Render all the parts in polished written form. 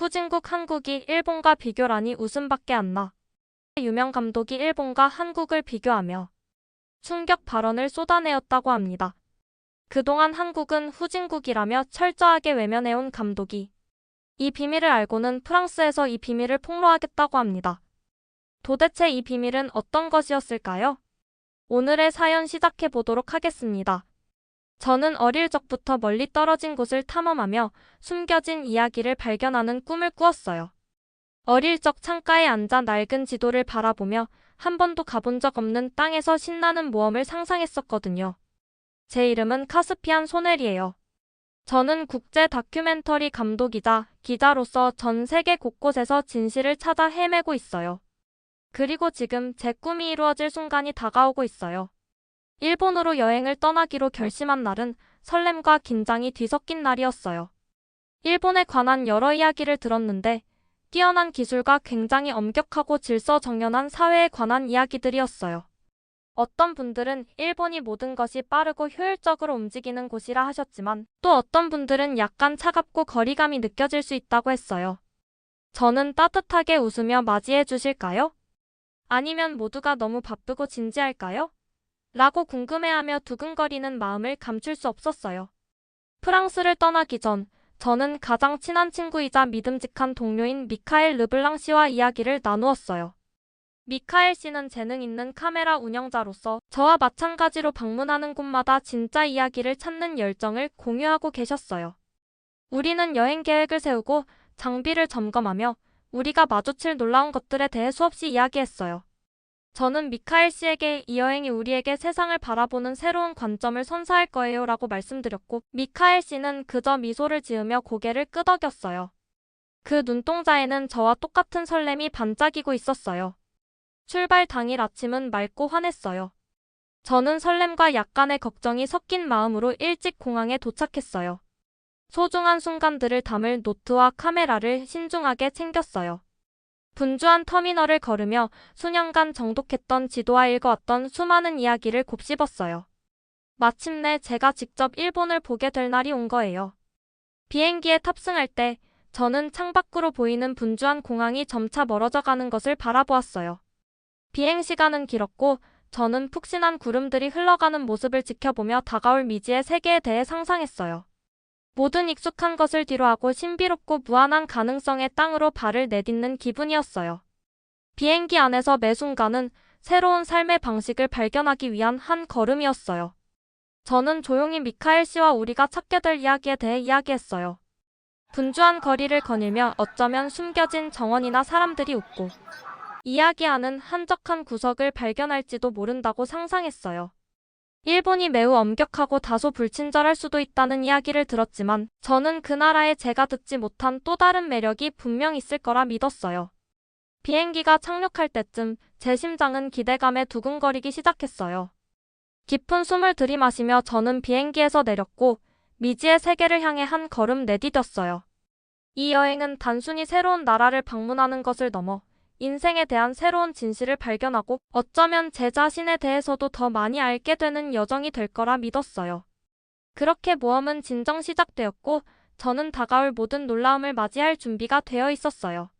후진국 한국이 일본과 비교라니 웃음밖에 안 나. 유명 감독이 일본과 한국을 비교하며 충격 발언을 쏟아내었다고 합니다. 그동안 한국은 후진국이라며 철저하게 외면해온 감독이 이 비밀을 알고는 프랑스에서 이 비밀을 폭로하겠다고 합니다. 도대체 이 비밀은 어떤 것이었을까요? 오늘의 사연 시작해 보도록 하겠습니다. 저는 어릴 적부터 멀리 떨어진 곳을 탐험하며 숨겨진 이야기를 발견하는 꿈을 꾸었어요. 어릴 적 창가에 앉아 낡은 지도를 바라보며 한 번도 가본 적 없는 땅에서 신나는 모험을 상상했었거든요. 제 이름은 카스피안 소넬이에요. 저는 국제 다큐멘터리 감독이자 기자로서 전 세계 곳곳에서 진실을 찾아 헤매고 있어요. 그리고 지금 제 꿈이 이루어질 순간이 다가오고 있어요. 일본으로 여행을 떠나기로 결심한 날은 설렘과 긴장이 뒤섞인 날이었어요. 일본에 관한 여러 이야기를 들었는데 뛰어난 기술과 굉장히 엄격하고 질서정연한 사회에 관한 이야기들이었어요. 어떤 분들은 일본이 모든 것이 빠르고 효율적으로 움직이는 곳이라 하셨지만 또 어떤 분들은 약간 차갑고 거리감이 느껴질 수 있다고 했어요. 저는 따뜻하게 웃으며 맞이해 주실까요? 아니면 모두가 너무 바쁘고 진지할까요? 라고 궁금해하며 두근거리는 마음을 감출 수 없었어요. 프랑스를 떠나기 전 저는 가장 친한 친구이자 믿음직한 동료인 미카엘 르블랑 씨와 이야기를 나누었어요. 미카엘 씨는 재능 있는 카메라 운영자로서 저와 마찬가지로 방문하는 곳마다 진짜 이야기를 찾는 열정을 공유하고 계셨어요. 우리는 여행 계획을 세우고 장비를 점검하며 우리가 마주칠 놀라운 것들에 대해 수없이 이야기했어요. 저는 미카엘 씨에게 이 여행이 우리에게 세상을 바라보는 새로운 관점을 선사할 거예요 라고 말씀드렸고 미카엘 씨는 그저 미소를 지으며 고개를 끄덕였어요. 그 눈동자에는 저와 똑같은 설렘이 반짝이고 있었어요. 출발 당일 아침은 맑고 환했어요. 저는 설렘과 약간의 걱정이 섞인 마음으로 일찍 공항에 도착했어요. 소중한 순간들을 담을 노트와 카메라를 신중하게 챙겼어요. 분주한 터미널을 걸으며 수년간 정독했던 지도와 읽어왔던 수많은 이야기를 곱씹었어요. 마침내 제가 직접 일본을 보게 될 날이 온 거예요. 비행기에 탑승할 때 저는 창밖으로 보이는 분주한 공항이 점차 멀어져 가는 것을 바라보았어요. 비행 시간은 길었고 저는 푹신한 구름들이 흘러가는 모습을 지켜보며 다가올 미지의 세계에 대해 상상했어요. 모든 익숙한 것을 뒤로하고 신비롭고 무한한 가능성의 땅으로 발을 내딛는 기분이었어요. 비행기 안에서 매 순간은 새로운 삶의 방식을 발견하기 위한 한 걸음이었어요. 저는 조용히 미카엘 씨와 우리가 찾게 될 이야기에 대해 이야기했어요. 분주한 거리를 거닐며 어쩌면 숨겨진 정원이나 사람들이 웃고 이야기하는 한적한 구석을 발견할지도 모른다고 상상했어요. 일본이 매우 엄격하고 다소 불친절할 수도 있다는 이야기를 들었지만 저는 그 나라에 제가 듣지 못한 또 다른 매력이 분명 있을 거라 믿었어요. 비행기가 착륙할 때쯤 제 심장은 기대감에 두근거리기 시작했어요. 깊은 숨을 들이마시며 저는 비행기에서 내렸고 미지의 세계를 향해 한 걸음 내디뎠어요. 이 여행은 단순히 새로운 나라를 방문하는 것을 넘어 인생에 대한 새로운 진실을 발견하고 어쩌면 제 자신에 대해서도 더 많이 알게 되는 여정이 될 거라 믿었어요. 그렇게 모험은 진정 시작되었고 저는 다가올 모든 놀라움을 맞이할 준비가 되어 있었어요.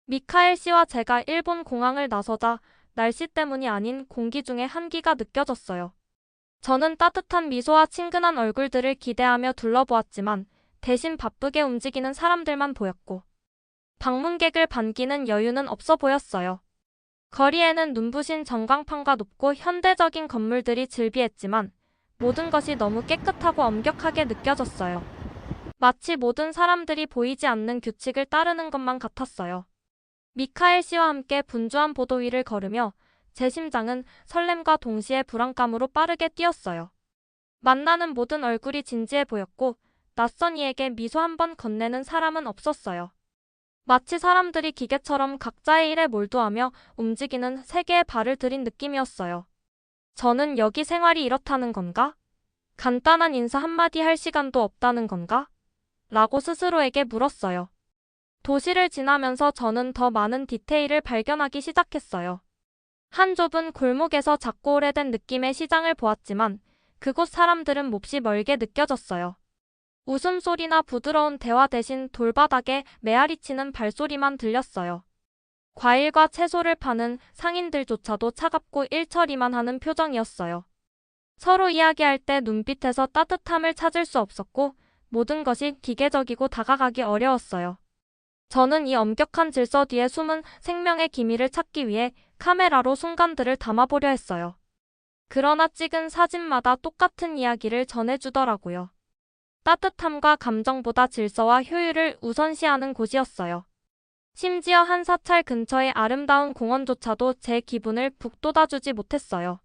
미카엘 씨와 제가 일본 공항을 나서자 날씨 때문이 아닌 공기 중에 한기가 느껴졌어요. 저는 따뜻한 미소와 친근한 얼굴들을 기대하며 둘러보았지만 대신 바쁘게 움직이는 사람들만 보였고 방문객을 반기는 여유는 없어 보였어요. 거리에는 눈부신 전광판과 높고 현대적인 건물들이 즐비했지만 모든 것이 너무 깨끗하고 엄격하게 느껴졌어요. 마치 모든 사람들이 보이지 않는 규칙을 따르는 것만 같았어요. 미카엘 씨와 함께 분주한 보도 위를 걸으며 제 심장은 설렘과 동시에 불안감으로 빠르게 뛰었어요. 만나는 모든 얼굴이 진지해 보였고 낯선 이에게 미소 한 번 건네는 사람은 없었어요. 마치 사람들이 기계처럼 각자의 일에 몰두하며 움직이는 세계에 발을 들인 느낌이었어요. 저는 여기 생활이 이렇다는 건가? 간단한 인사 한마디 할 시간도 없다는 건가? 라고 스스로에게 물었어요. 도시를 지나면서 저는 더 많은 디테일을 발견하기 시작했어요. 한 좁은 골목에서 작고 오래된 느낌의 시장을 보았지만 그곳 사람들은 몹시 멀게 느껴졌어요. 웃음소리나 부드러운 대화 대신 돌바닥에 메아리치는 발소리만 들렸어요. 과일과 채소를 파는 상인들조차도 차갑고 일처리만 하는 표정이었어요. 서로 이야기할 때 눈빛에서 따뜻함을 찾을 수 없었고 모든 것이 기계적이고 다가가기 어려웠어요. 저는 이 엄격한 질서 뒤에 숨은 생명의 기미를 찾기 위해 카메라로 순간들을 담아보려 했어요. 그러나 찍은 사진마다 똑같은 이야기를 전해주더라고요. 따뜻함과 감정보다 질서와 효율을 우선시하는 곳이었어요. 심지어 한 사찰 근처의 아름다운 공원조차도 제 기분을 북돋아주지 못했어요.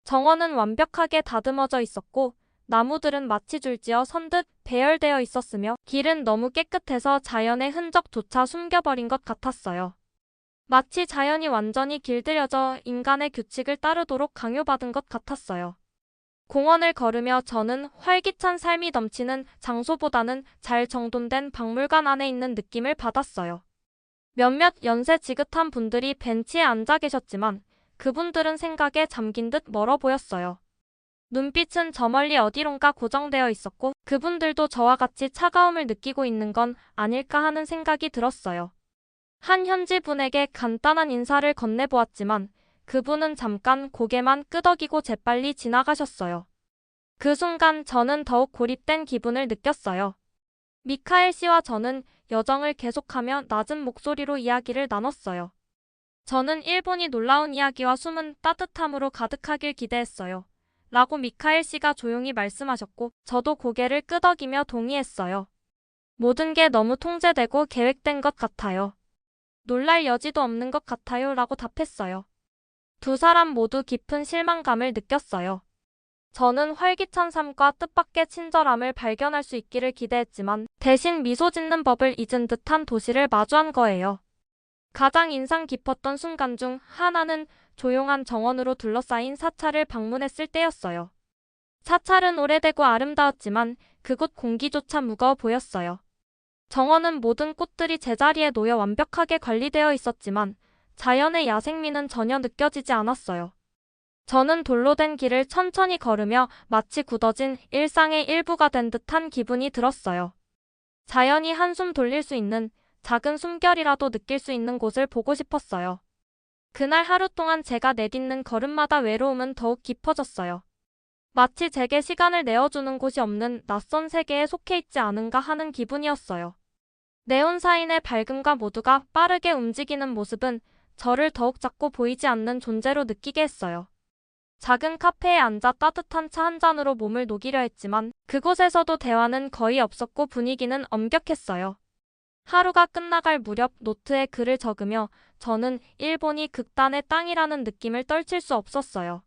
정원은 완벽하게 다듬어져 있었고 나무들은 마치 줄지어 선듯 배열되어 있었으며 길은 너무 깨끗해서 자연의 흔적조차 숨겨버린 것 같았어요. 마치 자연이 완전히 길들여져 인간의 규칙을 따르도록 강요받은 것 같았어요. 공원을 걸으며 저는 활기찬 삶이 넘치는 장소보다는 잘 정돈된 박물관 안에 있는 느낌을 받았어요. 몇몇 연세 지긋한 분들이 벤치에 앉아 계셨지만 그분들은 생각에 잠긴 듯 멀어 보였어요. 눈빛은 저 멀리 어디론가 고정되어 있었고 그분들도 저와 같이 차가움을 느끼고 있는 건 아닐까 하는 생각이 들었어요. 한 현지 분에게 간단한 인사를 건네보았지만 그분은 잠깐 고개만 끄덕이고 재빨리 지나가셨어요. 그 순간 저는 더욱 고립된 기분을 느꼈어요. 미카엘 씨와 저는 여정을 계속하며 낮은 목소리로 이야기를 나눴어요. 저는 일본이 놀라운 이야기와 숨은 따뜻함으로 가득하길 기대했어요. 라고 미카엘 씨가 조용히 말씀하셨고 저도 고개를 끄덕이며 동의했어요. 모든 게 너무 통제되고 계획된 것 같아요. 놀랄 여지도 없는 것 같아요. 라고 답했어요. 두 사람 모두 깊은 실망감을 느꼈어요. 저는 활기찬 삶과 뜻밖의 친절함을 발견할 수 있기를 기대했지만 대신 미소 짓는 법을 잊은 듯한 도시를 마주한 거예요. 가장 인상 깊었던 순간 중 하나는 조용한 정원으로 둘러싸인 사찰을 방문했을 때였어요. 사찰은 오래되고 아름다웠지만 그곳 공기조차 무거워 보였어요. 정원은 모든 꽃들이 제자리에 놓여 완벽하게 관리되어 있었지만 자연의 야생미는 전혀 느껴지지 않았어요. 저는 돌로 된 길을 천천히 걸으며 마치 굳어진 일상의 일부가 된 듯한 기분이 들었어요. 자연이 한숨 돌릴 수 있는 작은 숨결이라도 느낄 수 있는 곳을 보고 싶었어요. 그날 하루 동안 제가 내딛는 걸음마다 외로움은 더욱 깊어졌어요. 마치 제게 시간을 내어주는 곳이 없는 낯선 세계에 속해 있지 않은가 하는 기분이었어요. 네온사인의 밝음과 모두가 빠르게 움직이는 모습은 저를 더욱 작고 보이지 않는 존재로 느끼게 했어요. 작은 카페에 앉아 따뜻한 차 한 잔으로 몸을 녹이려 했지만 그곳에서도 대화는 거의 없었고 분위기는 엄격했어요. 하루가 끝나갈 무렵 노트에 글을 적으며 저는 일본이 극단의 땅이라는 느낌을 떨칠 수 없었어요.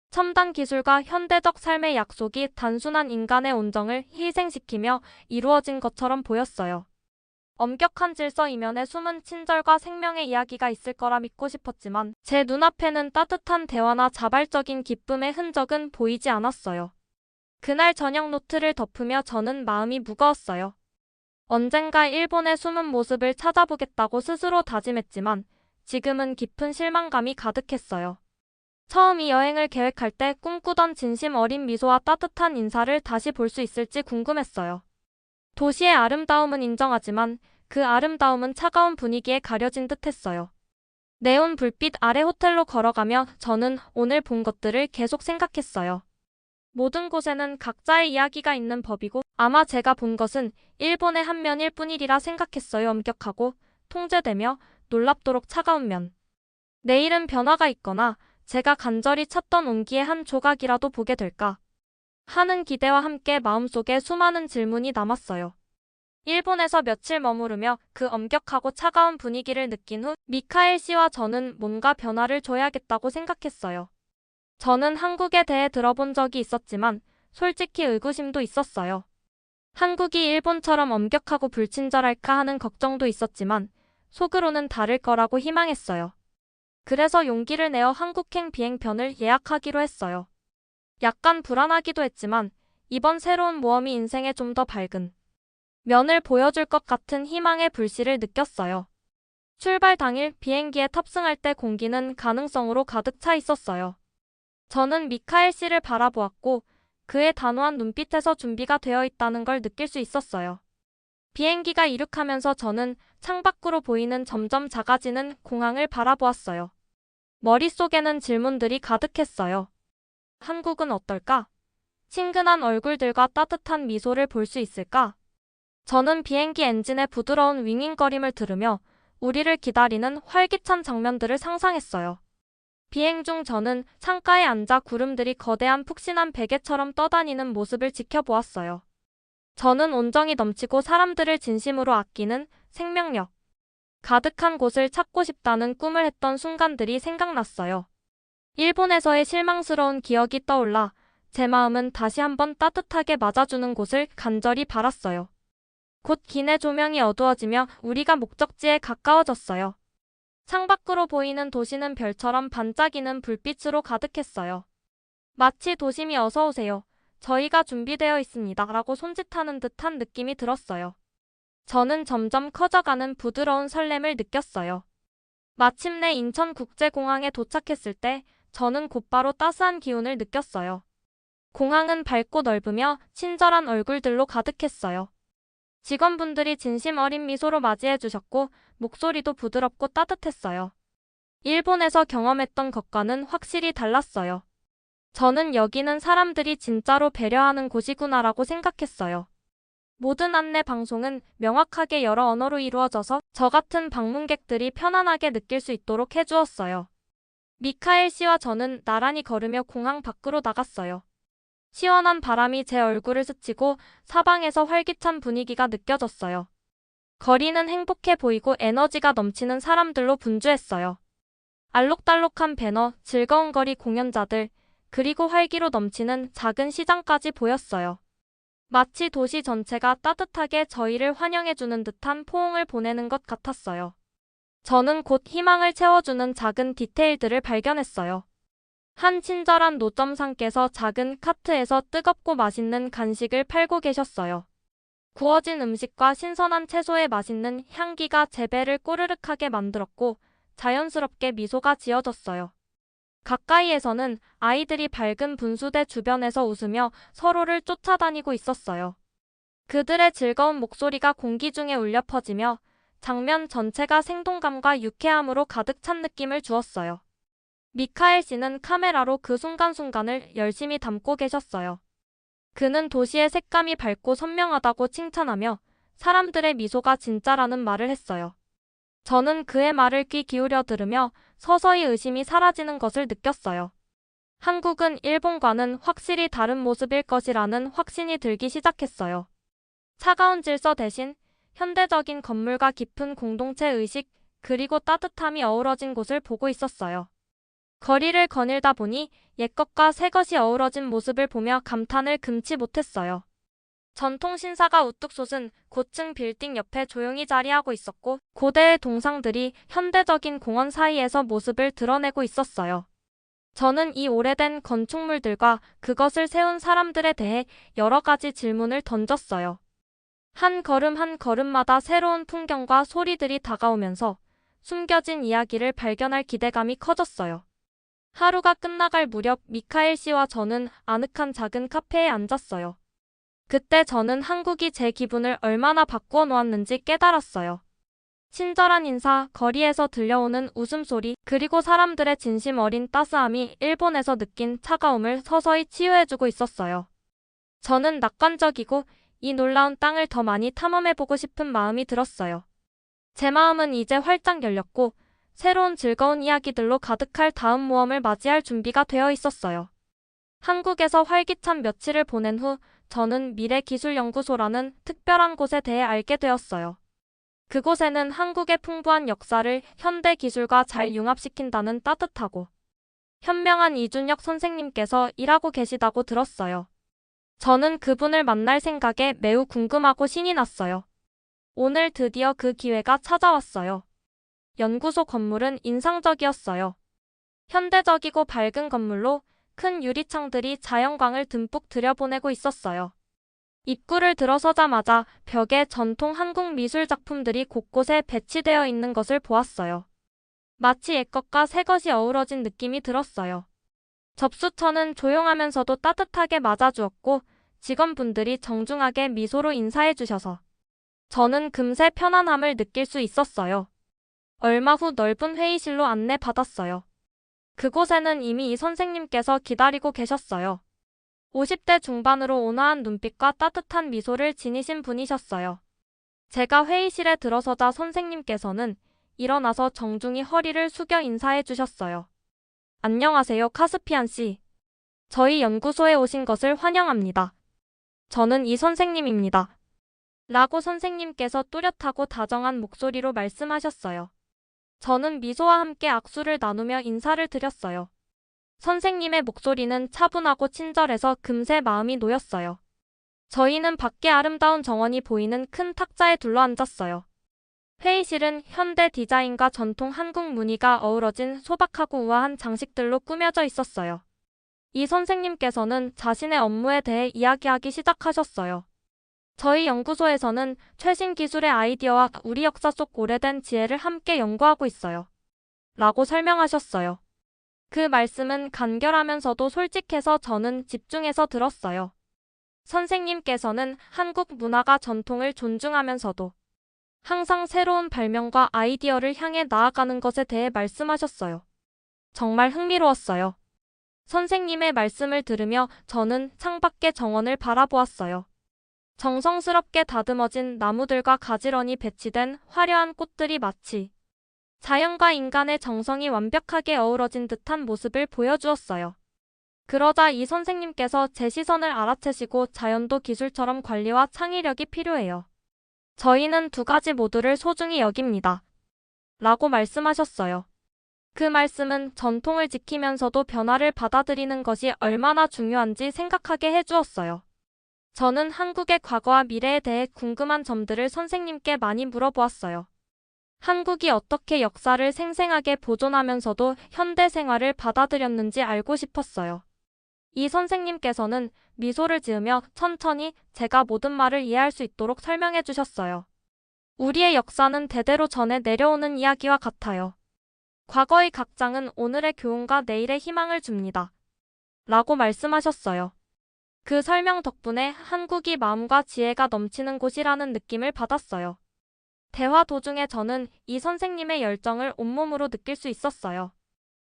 첨단 기술과 현대적 삶의 약속이 단순한 인간의 온정을 희생시키며 이루어진 것처럼 보였어요. 엄격한 질서 이면에 숨은 친절과 생명의 이야기가 있을 거라 믿고 싶었지만 제 눈앞에는 따뜻한 대화나 자발적인 기쁨의 흔적은 보이지 않았어요. 그날 저녁 노트를 덮으며 저는 마음이 무거웠어요. 언젠가 일본의 숨은 모습을 찾아보겠다고 스스로 다짐했지만 지금은 깊은 실망감이 가득했어요. 처음 이 여행을 계획할 때 꿈꾸던 진심 어린 미소와 따뜻한 인사를 다시 볼 수 있을지 궁금했어요. 도시의 아름다움은 인정하지만 그 아름다움은 차가운 분위기에 가려진 듯했어요. 네온 불빛 아래 호텔로 걸어가며 저는 오늘 본 것들을 계속 생각했어요. 모든 곳에는 각자의 이야기가 있는 법이고 아마 제가 본 것은 일본의 한 면일 뿐이리라 생각했어요. 엄격하고 통제되며 놀랍도록 차가운 면. 내일은 변화가 있거나 제가 간절히 찾던 온기의 한 조각이라도 보게 될까 하는 기대와 함께 마음속에 수많은 질문이 남았어요. 일본에서 며칠 머무르며 그 엄격하고 차가운 분위기를 느낀 후 미카엘 씨와 저는 뭔가 변화를 줘야겠다고 생각했어요. 저는 한국에 대해 들어본 적이 있었지만 솔직히 의구심도 있었어요. 한국이 일본처럼 엄격하고 불친절할까 하는 걱정도 있었지만 속으로는 다를 거라고 희망했어요. 그래서 용기를 내어 한국행 비행편을 예약하기로 했어요. 약간 불안하기도 했지만 이번 새로운 모험이 인생에 좀 더 밝은 면을 보여줄 것 같은 희망의 불씨를 느꼈어요. 출발 당일 비행기에 탑승할 때 공기는 가능성으로 가득 차 있었어요. 저는 미카엘 씨를 바라보았고 그의 단호한 눈빛에서 준비가 되어 있다는 걸 느낄 수 있었어요. 비행기가 이륙하면서 저는 창밖으로 보이는 점점 작아지는 공항을 바라보았어요. 머릿속에는 질문들이 가득했어요. 한국은 어떨까? 친근한 얼굴들과 따뜻한 미소를 볼 수 있을까? 저는 비행기 엔진의 부드러운 윙윙거림을 들으며 우리를 기다리는 활기찬 장면들을 상상했어요. 비행 중 저는 창가에 앉아 구름들이 거대한 푹신한 베개처럼 떠다니는 모습을 지켜보았어요. 저는 온정이 넘치고 사람들을 진심으로 아끼는 생명력 가득한 곳을 찾고 싶다는 꿈을 했던 순간들이 생각났어요. 일본에서의 실망스러운 기억이 떠올라 제 마음은 다시 한번 따뜻하게 맞아주는 곳을 간절히 바랐어요. 곧 기내 조명이 어두워지며 우리가 목적지에 가까워졌어요. 창밖으로 보이는 도시는 별처럼 반짝이는 불빛으로 가득했어요. 마치 도심이 어서 오세요. 저희가 준비되어 있습니다. 라고 손짓하는 듯한 느낌이 들었어요. 저는 점점 커져가는 부드러운 설렘을 느꼈어요. 마침내 인천국제공항에 도착했을 때 저는 곧바로 따스한 기운을 느꼈어요. 공항은 밝고 넓으며 친절한 얼굴들로 가득했어요. 직원분들이 진심 어린 미소로 맞이해 주셨고 목소리도 부드럽고 따뜻했어요. 일본에서 경험했던 것과는 확실히 달랐어요. 저는 여기는 사람들이 진짜로 배려하는 곳이구나라고 생각했어요. 모든 안내 방송은 명확하게 여러 언어로 이루어져서 저 같은 방문객들이 편안하게 느낄 수 있도록 해주었어요. 미카엘 씨와 저는 나란히 걸으며 공항 밖으로 나갔어요. 시원한 바람이 제 얼굴을 스치고 사방에서 활기찬 분위기가 느껴졌어요. 거리는 행복해 보이고 에너지가 넘치는 사람들로 분주했어요. 알록달록한 배너, 즐거운 거리 공연자들, 그리고 활기로 넘치는 작은 시장까지 보였어요. 마치 도시 전체가 따뜻하게 저희를 환영해주는 듯한 포옹을 보내는 것 같았어요. 저는 곧 희망을 채워주는 작은 디테일들을 발견했어요. 한 친절한 노점상께서 작은 카트에서 뜨겁고 맛있는 간식을 팔고 계셨어요. 구워진 음식과 신선한 채소의 맛있는 향기가 제 배를 꼬르륵하게 만들었고 자연스럽게 미소가 지어졌어요. 가까이에서는 아이들이 밝은 분수대 주변에서 웃으며 서로를 쫓아다니고 있었어요. 그들의 즐거운 목소리가 공기 중에 울려 퍼지며 장면 전체가 생동감과 유쾌함으로 가득 찬 느낌을 주었어요. 미카엘 씨는 카메라로 그 순간순간을 열심히 담고 계셨어요. 그는 도시의 색감이 밝고 선명하다고 칭찬하며 사람들의 미소가 진짜라는 말을 했어요. 저는 그의 말을 귀 기울여 들으며 서서히 의심이 사라지는 것을 느꼈어요. 한국은 일본과는 확실히 다른 모습일 것이라는 확신이 들기 시작했어요. 차가운 질서 대신 현대적인 건물과 깊은 공동체 의식 그리고 따뜻함이 어우러진 곳을 보고 있었어요. 거리를 거닐다 보니 옛것과 새것이 어우러진 모습을 보며 감탄을 금치 못했어요. 전통 신사가 우뚝 솟은 고층 빌딩 옆에 조용히 자리하고 있었고 고대의 동상들이 현대적인 공원 사이에서 모습을 드러내고 있었어요. 저는 이 오래된 건축물들과 그것을 세운 사람들에 대해 여러 가지 질문을 던졌어요. 한 걸음 한 걸음마다 새로운 풍경과 소리들이 다가오면서 숨겨진 이야기를 발견할 기대감이 커졌어요. 하루가 끝나갈 무렵 미카엘 씨와 저는 아늑한 작은 카페에 앉았어요. 그때 저는 한국이 제 기분을 얼마나 바꾸어 놓았는지 깨달았어요. 친절한 인사, 거리에서 들려오는 웃음소리, 그리고 사람들의 진심 어린 따스함이 일본에서 느낀 차가움을 서서히 치유해주고 있었어요. 저는 낙관적이고 이 놀라운 땅을 더 많이 탐험해보고 싶은 마음이 들었어요. 제 마음은 이제 활짝 열렸고 새로운 즐거운 이야기들로 가득할 다음 모험을 맞이할 준비가 되어 있었어요. 한국에서 활기찬 며칠을 보낸 후 저는 미래기술연구소라는 특별한 곳에 대해 알게 되었어요. 그곳에는 한국의 풍부한 역사를 현대 기술과 잘 융합시킨다는 따뜻하고 현명한 이준혁 선생님께서 일하고 계시다고 들었어요. 저는 그분을 만날 생각에 매우 궁금하고 신이 났어요. 오늘 드디어 그 기회가 찾아왔어요. 연구소 건물은 인상적이었어요. 현대적이고 밝은 건물로 큰 유리창들이 자연광을 듬뿍 들여보내고 있었어요. 입구를 들어서자마자 벽에 전통 한국 미술 작품들이 곳곳에 배치되어 있는 것을 보았어요. 마치 옛것과 새것이 어우러진 느낌이 들었어요. 접수처는 조용하면서도 따뜻하게 맞아주었고 직원분들이 정중하게 미소로 인사해 주셔서 저는 금세 편안함을 느낄 수 있었어요. 얼마 후 넓은 회의실로 안내받았어요. 그곳에는 이미 이 선생님께서 기다리고 계셨어요. 50대 중반으로 온화한 눈빛과 따뜻한 미소를 지니신 분이셨어요. 제가 회의실에 들어서자 선생님께서는 일어나서 정중히 허리를 숙여 인사해 주셨어요. 안녕하세요, 카스피안 씨. 저희 연구소에 오신 것을 환영합니다. 저는 이 선생님입니다. 라고 선생님께서 뚜렷하고 다정한 목소리로 말씀하셨어요. 저는 미소와 함께 악수를 나누며 인사를 드렸어요. 선생님의 목소리는 차분하고 친절해서 금세 마음이 놓였어요. 저희는 밖에 아름다운 정원이 보이는 큰 탁자에 둘러앉았어요. 회의실은 현대 디자인과 전통 한국 무늬가 어우러진 소박하고 우아한 장식들로 꾸며져 있었어요. 이 선생님께서는 자신의 업무에 대해 이야기하기 시작하셨어요. 저희 연구소에서는 최신 기술의 아이디어와 우리 역사 속 오래된 지혜를 함께 연구하고 있어요. 라고 설명하셨어요. 그 말씀은 간결하면서도 솔직해서 저는 집중해서 들었어요. 선생님께서는 한국 문화가 전통을 존중하면서도 항상 새로운 발명과 아이디어를 향해 나아가는 것에 대해 말씀하셨어요. 정말 흥미로웠어요. 선생님의 말씀을 들으며 저는 창밖의 정원을 바라보았어요. 정성스럽게 다듬어진 나무들과 가지런히 배치된 화려한 꽃들이 마치 자연과 인간의 정성이 완벽하게 어우러진 듯한 모습을 보여주었어요. 그러자 이 선생님께서 제 시선을 알아채시고 자연도 기술처럼 관리와 창의력이 필요해요. 저희는 두 가지 모두를 소중히 여깁니다. 라고 말씀하셨어요. 그 말씀은 전통을 지키면서도 변화를 받아들이는 것이 얼마나 중요한지 생각하게 해주었어요. 저는 한국의 과거와 미래에 대해 궁금한 점들을 선생님께 많이 물어보았어요. 한국이 어떻게 역사를 생생하게 보존하면서도 현대 생활을 받아들였는지 알고 싶었어요. 이 선생님께서는 미소를 지으며 천천히 제가 모든 말을 이해할 수 있도록 설명해 주셨어요. 우리의 역사는 대대로 전해 내려오는 이야기와 같아요. 과거의 각장은 오늘의 교훈과 내일의 희망을 줍니다. 라고 말씀하셨어요. 그 설명 덕분에 한국이 마음과 지혜가 넘치는 곳이라는 느낌을 받았어요. 대화 도중에 저는 이 선생님의 열정을 온몸으로 느낄 수 있었어요.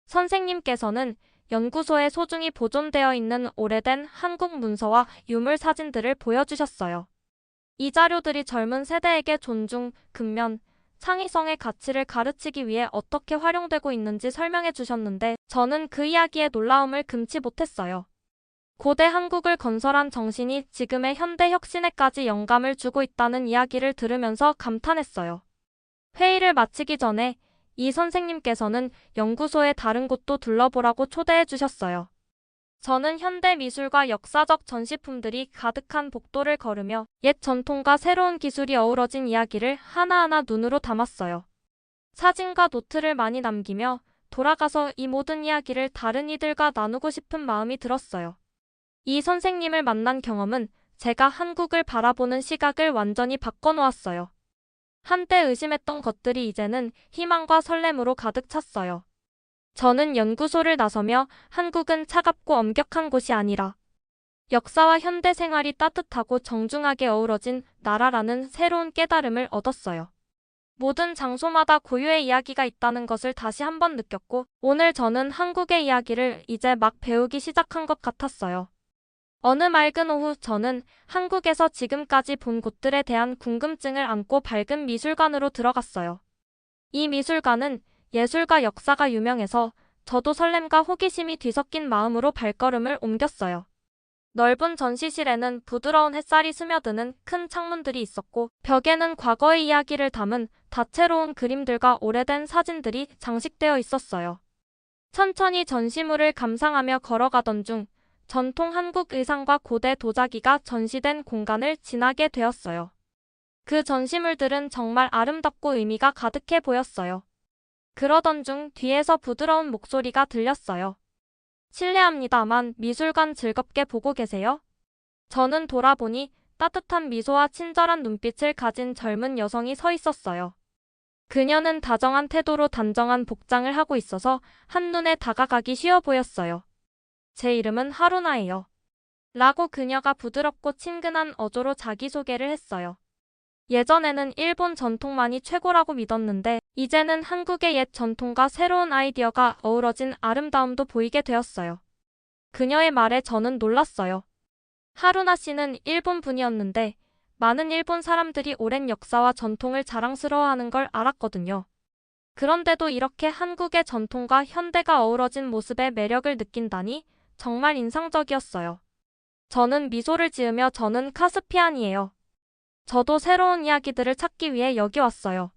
선생님께서는 연구소에 소중히 보존되어 있는 오래된 한국 문서와 유물 사진들을 보여주셨어요. 이 자료들이 젊은 세대에게 존중, 근면, 창의성의 가치를 가르치기 위해 어떻게 활용되고 있는지 설명해 주셨는데 저는 그 이야기에 놀라움을 금치 못했어요. 고대 한국을 건설한 정신이 지금의 현대 혁신에까지 영감을 주고 있다는 이야기를 들으면서 감탄했어요. 회의를 마치기 전에 이 선생님께서는 연구소의 다른 곳도 둘러보라고 초대해 주셨어요. 저는 현대 미술과 역사적 전시품들이 가득한 복도를 걸으며 옛 전통과 새로운 기술이 어우러진 이야기를 하나하나 눈으로 담았어요. 사진과 노트를 많이 남기며 돌아가서 이 모든 이야기를 다른 이들과 나누고 싶은 마음이 들었어요. 이 선생님을 만난 경험은 제가 한국을 바라보는 시각을 완전히 바꿔놓았어요. 한때 의심했던 것들이 이제는 희망과 설렘으로 가득 찼어요. 저는 연구소를 나서며 한국은 차갑고 엄격한 곳이 아니라 역사와 현대 생활이 따뜻하고 정중하게 어우러진 나라라는 새로운 깨달음을 얻었어요. 모든 장소마다 고유의 이야기가 있다는 것을 다시 한번 느꼈고 오늘 저는 한국의 이야기를 이제 막 배우기 시작한 것 같았어요. 어느 맑은 오후 저는 한국에서 지금까지 본 곳들에 대한 궁금증을 안고 밝은 미술관으로 들어갔어요. 이 미술관은 예술과 역사가 유명해서 저도 설렘과 호기심이 뒤섞인 마음으로 발걸음을 옮겼어요. 넓은 전시실에는 부드러운 햇살이 스며드는 큰 창문들이 있었고 벽에는 과거의 이야기를 담은 다채로운 그림들과 오래된 사진들이 장식되어 있었어요. 천천히 전시물을 감상하며 걸어가던 중 전통 한국 의상과 고대 도자기가 전시된 공간을 지나게 되었어요. 그 전시물들은 정말 아름답고 의미가 가득해 보였어요. 그러던 중 뒤에서 부드러운 목소리가 들렸어요. 실례합니다만 미술관 즐겁게 보고 계세요? 저는 돌아보니 따뜻한 미소와 친절한 눈빛을 가진 젊은 여성이 서 있었어요. 그녀는 다정한 태도로 단정한 복장을 하고 있어서 한눈에 다가가기 쉬워 보였어요. 제 이름은 하루나예요. 라고 그녀가 부드럽고 친근한 어조로 자기소개를 했어요. 예전에는 일본 전통만이 최고라고 믿었는데 이제는 한국의 옛 전통과 새로운 아이디어가 어우러진 아름다움도 보이게 되었어요. 그녀의 말에 저는 놀랐어요. 하루나 씨는 일본 분이었는데 많은 일본 사람들이 오랜 역사와 전통을 자랑스러워하는 걸 알았거든요. 그런데도 이렇게 한국의 전통과 현대가 어우러진 모습의 매력을 느낀다니 정말 인상적이었어요. 저는 미소를 지으며 저는 카스피안이에요. 저도 새로운 이야기들을 찾기 위해 여기 왔어요.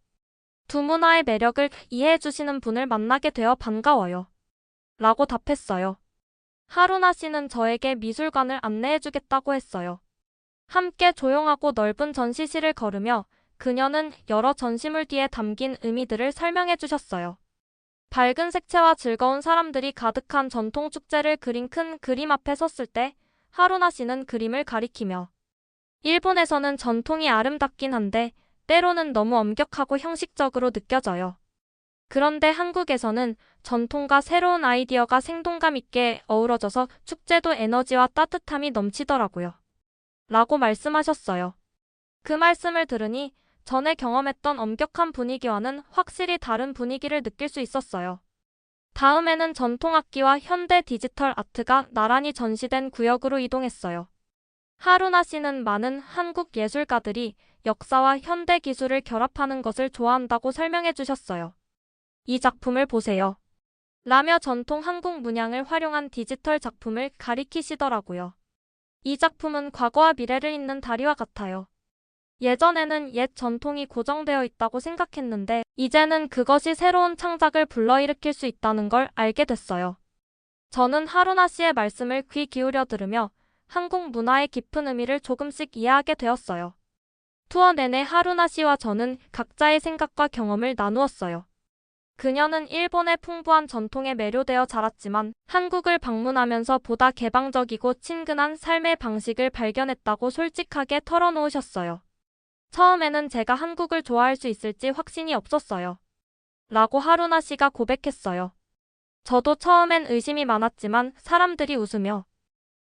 두 문화의 매력을 이해해 주시는 분을 만나게 되어 반가워요. 라고 답했어요. 하루나 씨는 저에게 미술관을 안내해 주겠다고 했어요. 함께 조용하고 넓은 전시실을 걸으며 그녀는 여러 전시물 뒤에 담긴 의미들을 설명해 주셨어요. 밝은 색채와 즐거운 사람들이 가득한 전통 축제를 그린 큰 그림 앞에 섰을 때 하루나 씨는 그림을 가리키며 일본에서는 전통이 아름답긴 한데 때로는 너무 엄격하고 형식적으로 느껴져요. 그런데 한국에서는 전통과 새로운 아이디어가 생동감 있게 어우러져서 축제도 에너지와 따뜻함이 넘치더라고요. 라고 말씀하셨어요. 그 말씀을 들으니 전에 경험했던 엄격한 분위기와는 확실히 다른 분위기를 느낄 수 있었어요. 다음에는 전통악기와 현대 디지털 아트가 나란히 전시된 구역으로 이동했어요. 하루나 씨는 많은 한국 예술가들이 역사와 현대 기술을 결합하는 것을 좋아한다고 설명해 주셨어요. 이 작품을 보세요. 라며 전통 한국 문양을 활용한 디지털 작품을 가리키시더라고요. 이 작품은 과거와 미래를 잇는 다리와 같아요. 예전에는 옛 전통이 고정되어 있다고 생각했는데 이제는 그것이 새로운 창작을 불러일으킬 수 있다는 걸 알게 됐어요. 저는 하루나 씨의 말씀을 귀 기울여 들으며 한국 문화의 깊은 의미를 조금씩 이해하게 되었어요. 투어 내내 하루나 씨와 저는 각자의 생각과 경험을 나누었어요. 그녀는 일본의 풍부한 전통에 매료되어 자랐지만 한국을 방문하면서 보다 개방적이고 친근한 삶의 방식을 발견했다고 솔직하게 털어놓으셨어요. 처음에는 제가 한국을 좋아할 수 있을지 확신이 없었어요. 라고 하루나 씨가 고백했어요. 저도 처음엔 의심이 많았지만 사람들이 웃으며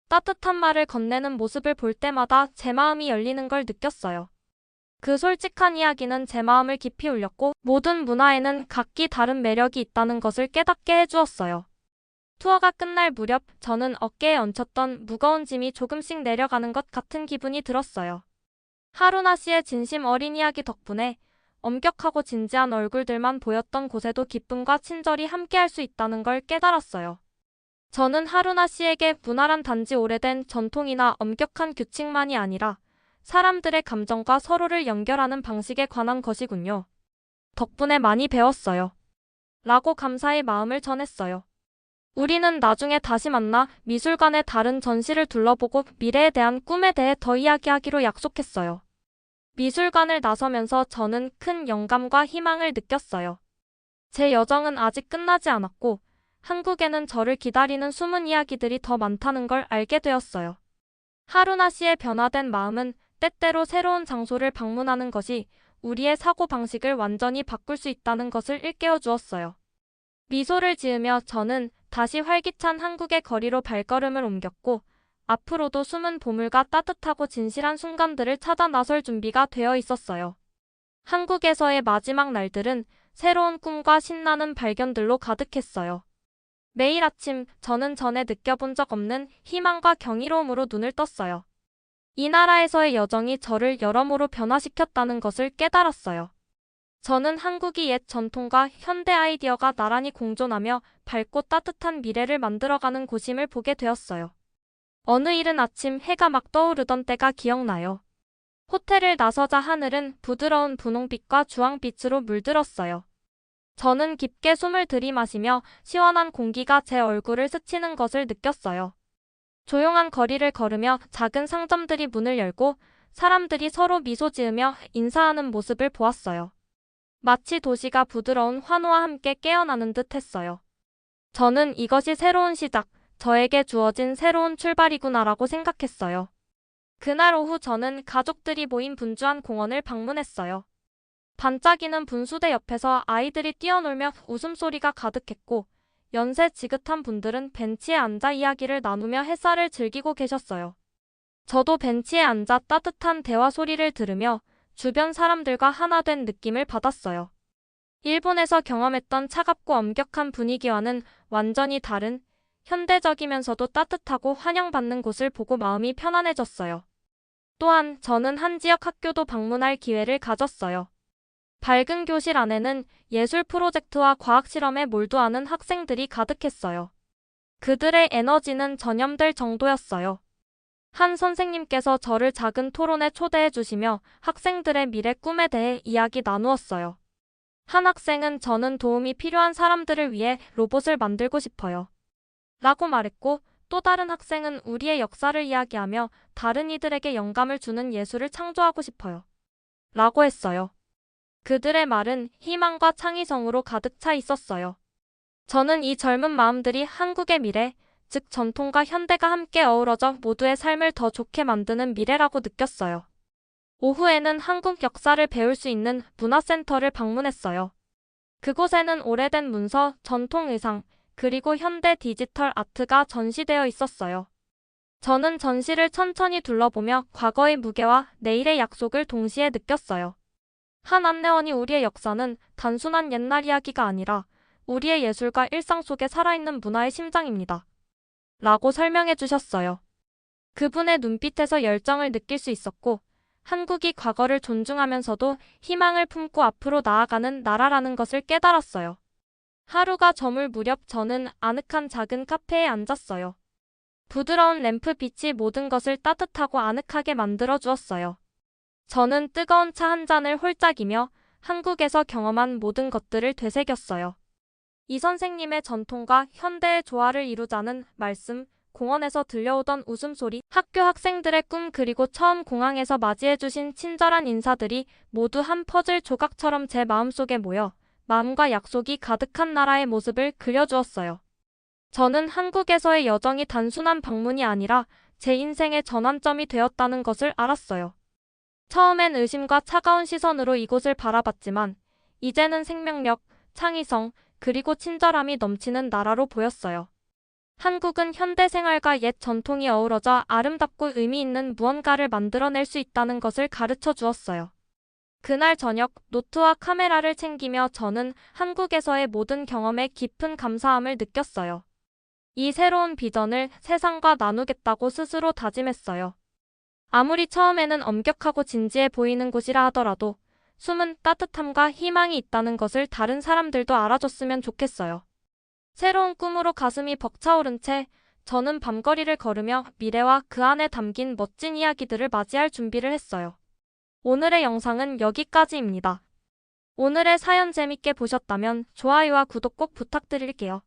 따뜻한 말을 건네는 모습을 볼 때마다 제 마음이 열리는 걸 느꼈어요. 그 솔직한 이야기는 제 마음을 깊이 울렸고 모든 문화에는 각기 다른 매력이 있다는 것을 깨닫게 해주었어요. 투어가 끝날 무렵 저는 어깨에 얹혔던 무거운 짐이 조금씩 내려가는 것 같은 기분이 들었어요. 하루나 씨의 진심 어린 이야기 덕분에 엄격하고 진지한 얼굴들만 보였던 곳에도 기쁨과 친절이 함께할 수 있다는 걸 깨달았어요. 저는 하루나 씨에게 문화란 단지 오래된 전통이나 엄격한 규칙만이 아니라 사람들의 감정과 서로를 연결하는 방식에 관한 것이군요. 덕분에 많이 배웠어요. 라고 감사의 마음을 전했어요. 우리는 나중에 다시 만나 미술관의 다른 전시를 둘러보고 미래에 대한 꿈에 대해 더 이야기하기로 약속했어요. 미술관을 나서면서 저는 큰 영감과 희망을 느꼈어요. 제 여정은 아직 끝나지 않았고 한국에는 저를 기다리는 숨은 이야기들이 더 많다는 걸 알게 되었어요. 하루나 씨의 변화된 마음은 때때로 새로운 장소를 방문하는 것이 우리의 사고방식을 완전히 바꿀 수 있다는 것을 일깨워 주었어요. 미소를 지으며 저는 다시 활기찬 한국의 거리로 발걸음을 옮겼고 앞으로도 숨은 보물과 따뜻하고 진실한 순간들을 찾아 나설 준비가 되어 있었어요. 한국에서의 마지막 날들은 새로운 꿈과 신나는 발견들로 가득했어요. 매일 아침 저는 전에 느껴본 적 없는 희망과 경이로움으로 눈을 떴어요. 이 나라에서의 여정이 저를 여러모로 변화시켰다는 것을 깨달았어요. 저는 한국이 옛 전통과 현대 아이디어가 나란히 공존하며 밝고 따뜻한 미래를 만들어가는 곳임을 보게 되었어요. 어느 이른 아침 해가 막 떠오르던 때가 기억나요. 호텔을 나서자 하늘은 부드러운 분홍빛과 주황빛으로 물들었어요. 저는 깊게 숨을 들이마시며 시원한 공기가 제 얼굴을 스치는 것을 느꼈어요. 조용한 거리를 걸으며 작은 상점들이 문을 열고 사람들이 서로 미소 지으며 인사하는 모습을 보았어요. 마치 도시가 부드러운 환호와 함께 깨어나는 듯 했어요. 저는 이것이 새로운 시작, 저에게 주어진 새로운 출발이구나라고 생각했어요. 그날 오후 저는 가족들이 모인 분주한 공원을 방문했어요. 반짝이는 분수대 옆에서 아이들이 뛰어놀며 웃음소리가 가득했고 연세 지긋한 분들은 벤치에 앉아 이야기를 나누며 햇살을 즐기고 계셨어요. 저도 벤치에 앉아 따뜻한 대화 소리를 들으며 주변 사람들과 하나 된 느낌을 받았어요. 일본에서 경험했던 차갑고 엄격한 분위기와는 완전히 다른 현대적이면서도 따뜻하고 환영받는 곳을 보고 마음이 편안해졌어요. 또한 저는 한 지역 학교도 방문할 기회를 가졌어요. 밝은 교실 안에는 예술 프로젝트와 과학 실험에 몰두하는 학생들이 가득했어요. 그들의 에너지는 전염될 정도였어요. 한 선생님께서 저를 작은 토론에 초대해 주시며 학생들의 미래 꿈에 대해 이야기 나누었어요. 한 학생은 저는 도움이 필요한 사람들을 위해 로봇을 만들고 싶어요. 라고 말했고, 또 다른 학생은 우리의 역사를 이야기하며 다른 이들에게 영감을 주는 예술을 창조하고 싶어요. 라고 했어요. 그들의 말은 희망과 창의성으로 가득 차 있었어요. 저는 이 젊은 마음들이 한국의 미래, 즉 전통과 현대가 함께 어우러져 모두의 삶을 더 좋게 만드는 미래라고 느꼈어요. 오후에는 한국 역사를 배울 수 있는 문화센터를 방문했어요. 그곳에는 오래된 문서, 전통 의상, 그리고 현대 디지털 아트가 전시되어 있었어요. 저는 전시를 천천히 둘러보며 과거의 무게와 내일의 약속을 동시에 느꼈어요. 한 안내원이 우리의 역사는 단순한 옛날 이야기가 아니라 우리의 예술과 일상 속에 살아있는 문화의 심장입니다. 라고 설명해 주셨어요. 그분의 눈빛에서 열정을 느낄 수 있었고, 한국이 과거를 존중하면서도 희망을 품고 앞으로 나아가는 나라라는 것을 깨달았어요. 하루가 저물 무렵 저는 아늑한 작은 카페에 앉았어요. 부드러운 램프 빛이 모든 것을 따뜻하고 아늑하게 만들어 주었어요. 저는 뜨거운 차 한 잔을 홀짝이며 한국에서 경험한 모든 것들을 되새겼어요. 이 선생님의 전통과 현대의 조화를 이루자는 말씀, 공원에서 들려오던 웃음소리, 학교 학생들의 꿈 그리고 처음 공항에서 맞이해주신 친절한 인사들이 모두 한 퍼즐 조각처럼 제 마음속에 모여 마음과 약속이 가득한 나라의 모습을 그려주었어요. 저는 한국에서의 여정이 단순한 방문이 아니라 제 인생의 전환점이 되었다는 것을 알았어요. 처음엔 의심과 차가운 시선으로 이곳을 바라봤지만 이제는 생명력, 창의성, 그리고 친절함이 넘치는 나라로 보였어요. 한국은 현대 생활과 옛 전통이 어우러져 아름답고 의미 있는 무언가를 만들어낼 수 있다는 것을 가르쳐 주었어요. 그날 저녁 노트와 카메라를 챙기며 저는 한국에서의 모든 경험에 깊은 감사함을 느꼈어요. 이 새로운 비전을 세상과 나누겠다고 스스로 다짐했어요. 아무리 처음에는 엄격하고 진지해 보이는 곳이라 하더라도 숨은 따뜻함과 희망이 있다는 것을 다른 사람들도 알아줬으면 좋겠어요. 새로운 꿈으로 가슴이 벅차오른 채 저는 밤거리를 걸으며 미래와 그 안에 담긴 멋진 이야기들을 맞이할 준비를 했어요. 오늘의 영상은 여기까지입니다. 오늘의 사연 재밌게 보셨다면 좋아요와 구독 꼭 부탁드릴게요.